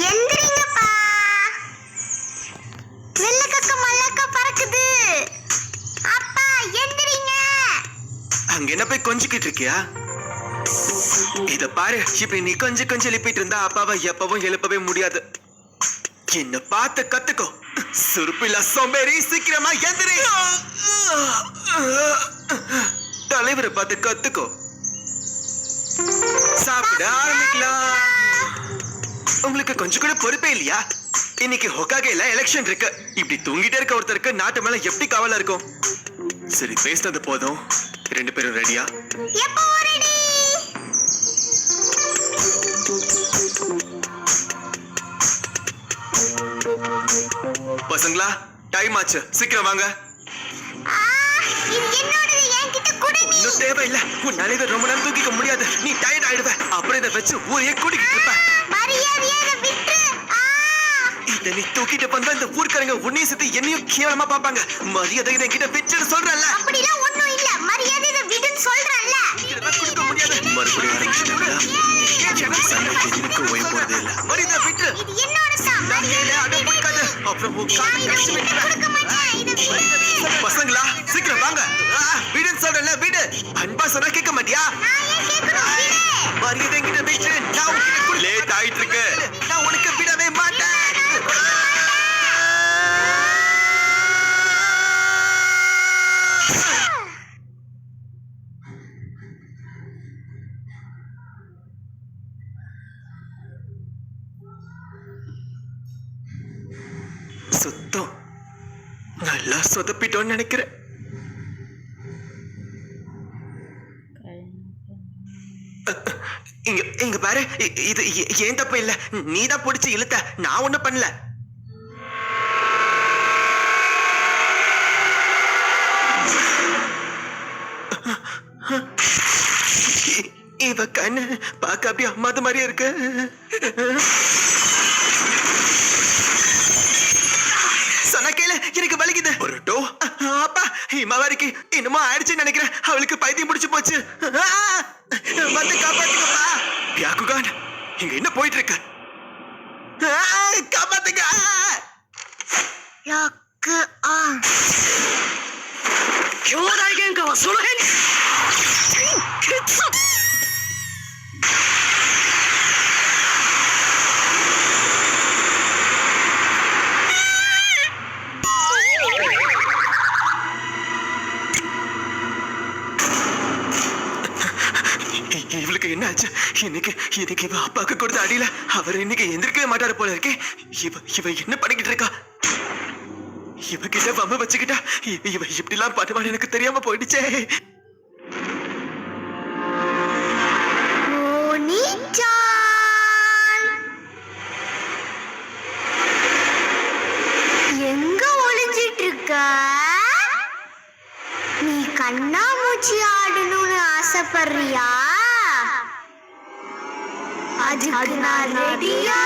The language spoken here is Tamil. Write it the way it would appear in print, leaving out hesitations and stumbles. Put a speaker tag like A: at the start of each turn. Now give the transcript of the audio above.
A: எந்திரிங்கப்பா, வெள்ளக்கக்க மல்லக்க பறக்குது. அப்பா எந்திரிங்க.
B: அங்க என்ன போய் கொஞ்சிக்கிட்டு இருக்கியா? இத பாரு, இப்படி நீ கொஞ்சம் எழுப்பிட்டு இருந்தா அப்பாவை எப்பவும் எழுப்பவே முடியாது. என்ன பார்த்து கத்துக்கோ. சுருப்பில சோம்பேறி, சீக்கிரமா எந்திரி. தலைவரை பார்த்து கத்துக்கோ. சாப்பிட ஆரம்பிக்கலாம். உங்களுக்கு கொஞ்சம் கூட பொறுப்பே இல்லையா? இன்னைக்கு ஹொகாகேல எலெக்ஷன் இருக்கு. இப்படி தூங்கிட்டே இருக்க ஒருத்தருக்கு நாட்டு மேல எப்படி கவலை இருக்கும்? சரி, பேசினது போதும். 2 பேரும் ரெடியா?
A: எப்போ ரெடி?
B: பசங்களா, டைம் ஆச்சு, சீக்கிரம் வாங்க.
A: இது என்னோடது, என்கிட்ட கொடு. நீ
B: இன்னும் தேவையில்லை. உன்னால இதை ரொம்ப நேரம் தூக்கிக்க முடியாது. நீ டயர்ட் ஆயிடுவ. அப்புறம் இதை வச்சு ஊரையே கூட்டிக்கிட்டு இருப்ப.
A: மரியாதையா இதை விட்டுரு.
B: இதை நீ தூக்கிட்டு வந்தா இந்த ஊர்க்காரங்க உன்னையும் சேர்த்து என்னையும் கேவலமா பாப்பாங்க. மரியாதை இதை என்கிட்ட வச்சுன்னு சொல்றேன்ல.
A: அப்படிலாம் ஒண்ணும் இல்ல. மரியாதை இதை விடுன்னு சொல்றேன்ல.
B: இதெல்லாம் கொடுக்க முடியாது. மறுபடியும் சண்டைக்கு எனக்கு ஓய்வு போறதே இல்ல. மரியாதை விட்டு.
A: இது என்னோட தான். மரியாதை
B: அடம் பிடிக்காது. அப்புறம் உன் காலை கடிச்சு விட்டுருவேன்.
A: கொடுக்க மாட்டேன். இதை விடு.
B: பசங்களா, சீக்கிரம் வாங்க. வீடுன்னு சொல்றேன்ல, வீடு. அன்பா சொன்னா கேட்க மாட்டியா?
A: நான் ஏன் கேட்கணும்? விடு.
B: மரியாதை என்கிட்ட வச்சு. நான் உனக்கு லேட் ஆயிட்டு இருக்கு. நான் உனக்கு விடவே மாட்டேன். சுத்தம் நல்லா சொதப்பிட்டோன்னு நினைக்கிறேன். இங்க இங்க பாரு, இது ஏன் தப்பு இல்ல. நீதான் பிடிச்சு இழுத்த, நான் ஒண்ணும் பண்ணல. இவ கண்ணு பார்க்க அப்படியே அம்மாத மாதிரியே இருக்கு. சொன்ன கேளு, எனக்கு வலிக்குது. ஒரு டோ அப்பா, இமாவாரிக்கு என்னமோ ஆயிடுச்சுன்னு நினைக்கிறேன். அவளுக்கு பைத்தியம் முடிச்சு போச்சு. வந்து காப்பாத்துங்கப்பா. பியாக்குகான், இங்க என்ன போயிட்டு இருக்கு? காப்பாத்துங்க.
A: யாக்கு ஆ
C: 兄弟喧嘩はその辺に。
B: இவளுக்கு என்ன ஆச்சு? இன்னைக்கு இவ அப்பாவுக்கு கொடுத்த அடியில அவர் இன்னைக்கு எந்திரிக்கவே மாட்டாரு போல இருக்கே. இவ என்ன பண்ணிக்கிட்டு இருக்கா? இவகிட்ட வம்ப வச்சுக்கிட்டா இவ இப்படி எல்லாம் பண்ணுவான்னு எனக்கு தெரியாம போயிடுச்சே.
A: எங்க ஒளிஞ்சிட்டு இருக்க? நீ கண்ணாமூச்சி ஆடணும்னு ஆசைப்படுறியா? அதுக்கு நான் ரெடியா